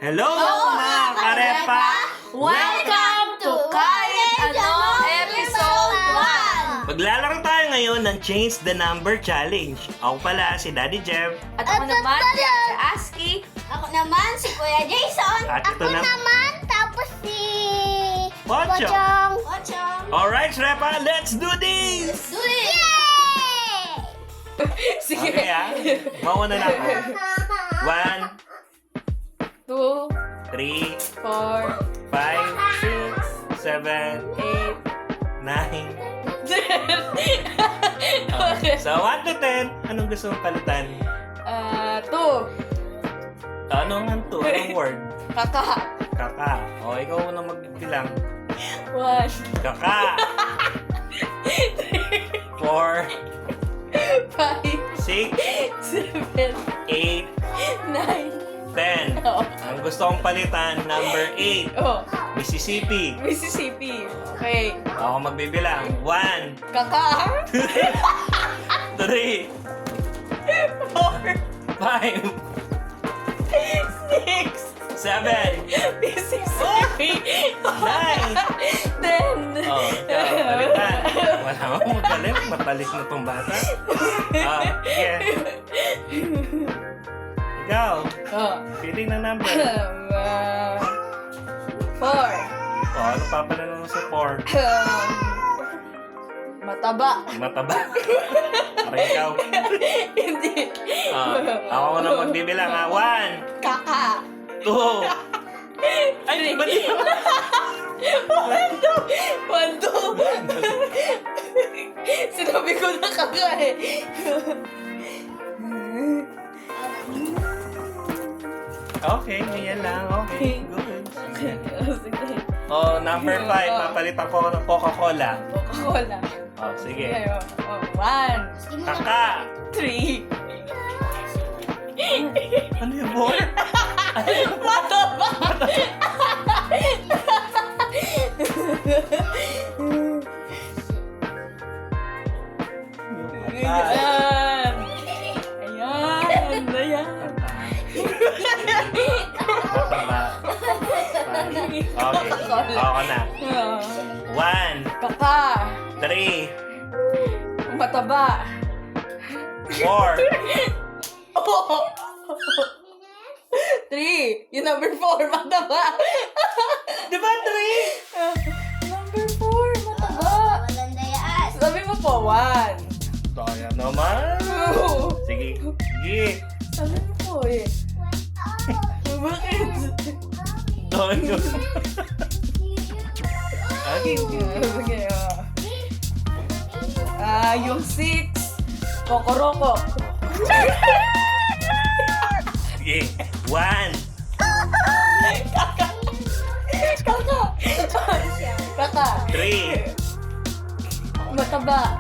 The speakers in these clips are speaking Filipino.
Hello mga karepa! Welcome to Kahit Ano Episode 1! Maglalaro tayo ngayon ng Change the Number Challenge. Ako pala si Daddy Jeff. At ako naman, si Aski. Ako naman, si Kuya Jason. At ito na... naman, tapos si... Pochong! Pochong. Alright, Repa, let's do this! Do it! Yay! Sige. Okay mauna na ako. 1, 2, 3, 4, 5, 6, 7, 8, 9. 10. Okay. So, 1 to 10, anong gusto mong palitan? 2. Anong to? Anong word? Kaka. Kaka. O, ikaw muna magbilang. 1, Kaka. 4, 5, 6, 7, 8, 9. 10. Oh. Ang gusto kong palitan, number 8. Oh, Mississippi. Mississippi. Okay. Ako magbibilang. 1, Kaka. 3, 4, 5, 6, 7, Mississippi. 9. 10. Oh, ikaw, palitan. Wala mo magaling. Matalis na tong bata. Yeah. Ikaw, Oh. pili ng number. 4. Oh, ano papalitan mo sa 4? Mataba. Mataba. Para ikaw. Hindi. Ako na magbibilang 1, Kaka. 2. Ay, bali. 1, 2. Sinabi ko na kaka eh. Okay, ganyan lang. Okay, good. Sige. Oh, number 5, papalitan ko ng Coca-Cola. Coca-Cola. Oh, sige. 1, Kaka. 3. Ano yung 4? Mataba. Ayan. Ayan. Ayan. Mataba. Okay, ako na. 1, Kaka. 3, Mataba. 4. Oh. 3. Yung number 4, mataba. Di ba 3? Number 4, mataba. Maganda yan. Sabi mo po, 1. Kaya naman. 2. Sige. Sige. Sabi mo po eh. Bakit? Doon yun. Okay. Sige, yung 6. Kokoroko. Sige. 1, Kaka. Kaka. 3, Mataba.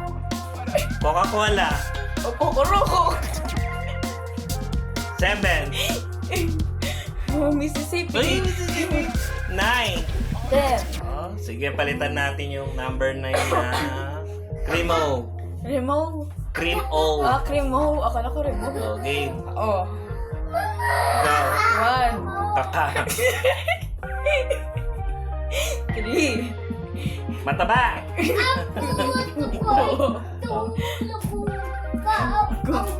Coca-Cola. Kokoroko. 7, Mississippi. 9. 10. Oh, sige, palitan natin yung number 9 na Cream-O. Remo. Cream-O. Cremo. Akala ko Remo. Okay. Oh. Ikaw. 1. Kaka. 3. Mataba.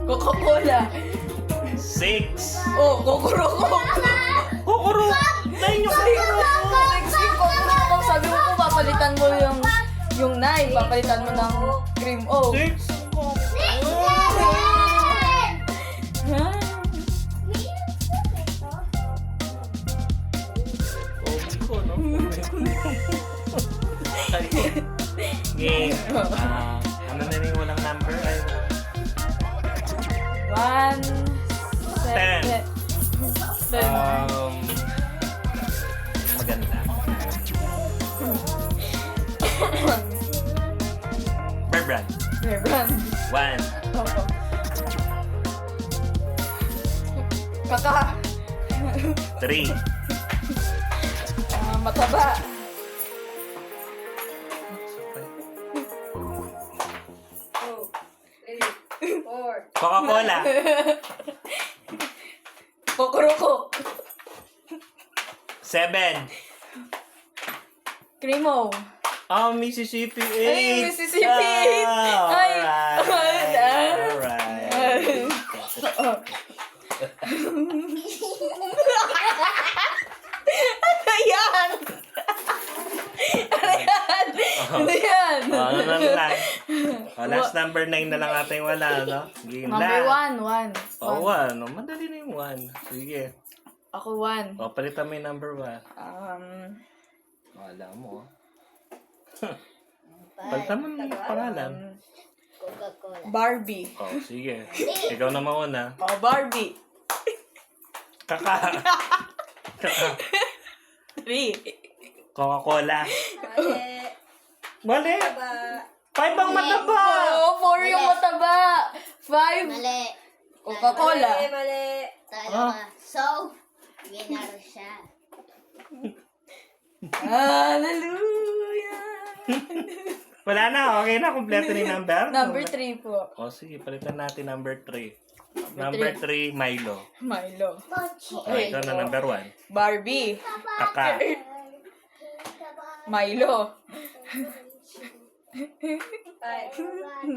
Coca-Cola. 6. Oh, Kokoroko. Kokoro. 9 yung Kokoro. Kokoroko. Sabi mo kung papalitan mo yung 9, papalitan mo ng cream O. 6. Ha? Game. Ano na rin walang number? Ay, 1, 10. 10. Maganda. Bear brand. Rebrand. 1, Kaka. 3, Mataba. Coca-Cola. Kokoroko. 7. Cremo. Oh, Mississippi 8. Ay, Mississippi 8. Ay, Alright. Ano yan? Ano yan? Ano na lang. Last number 9 na lang ata yung wala, no? Game Number na. 1. Oh, 1. Oh, madali na yung 1. Sige. Ako 1. O, palitan mo yung number 1. Wala mo. Palitan mo yung pangalan. Coca-Cola. Barbie. Oh, sige. Ikaw na mauna. Oh, Barbie. Kaka. Kaka. 3. Coca-Cola. Mali. Mali. Ba? 5 ang mataba. Oh, 4 yung mataba. 5. Mali. Coca-Cola. Mali. Talo Ah. ka. So, winner siya. Hallelujah. Wala na. Okay na. Kompleto ni number. Number 3 po. O, sige. Palitan natin number 3. Number 3, Milo. Milo. Okay, ito na number 1. Barbie. Kaka. Milo.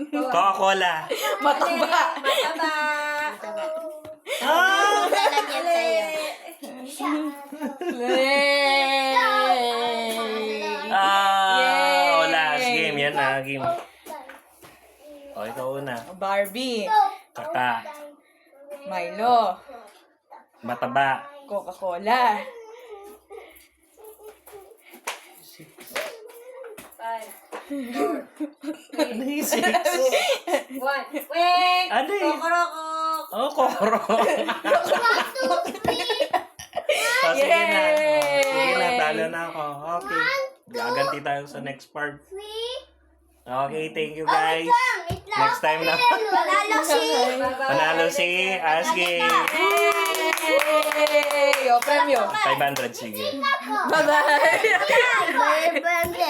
Coca-Cola. Mataba. Ah! Lalagyan sa'yo. Yay! Ah! Wala. Game. Yan na. Game. O, ikaw una. Barbie. Kaka. Milo. Mataba. Coca-Cola. 6. Wait! Ano eh? Oh, kokoro. Oh, sige na. Sige na, talo na ako. Okay. Gaganti tayo sa next part. Okay, thank you guys. Next time na. Panalo si Asgi. Yay! O, premyo. 500, sige. Bye-bye!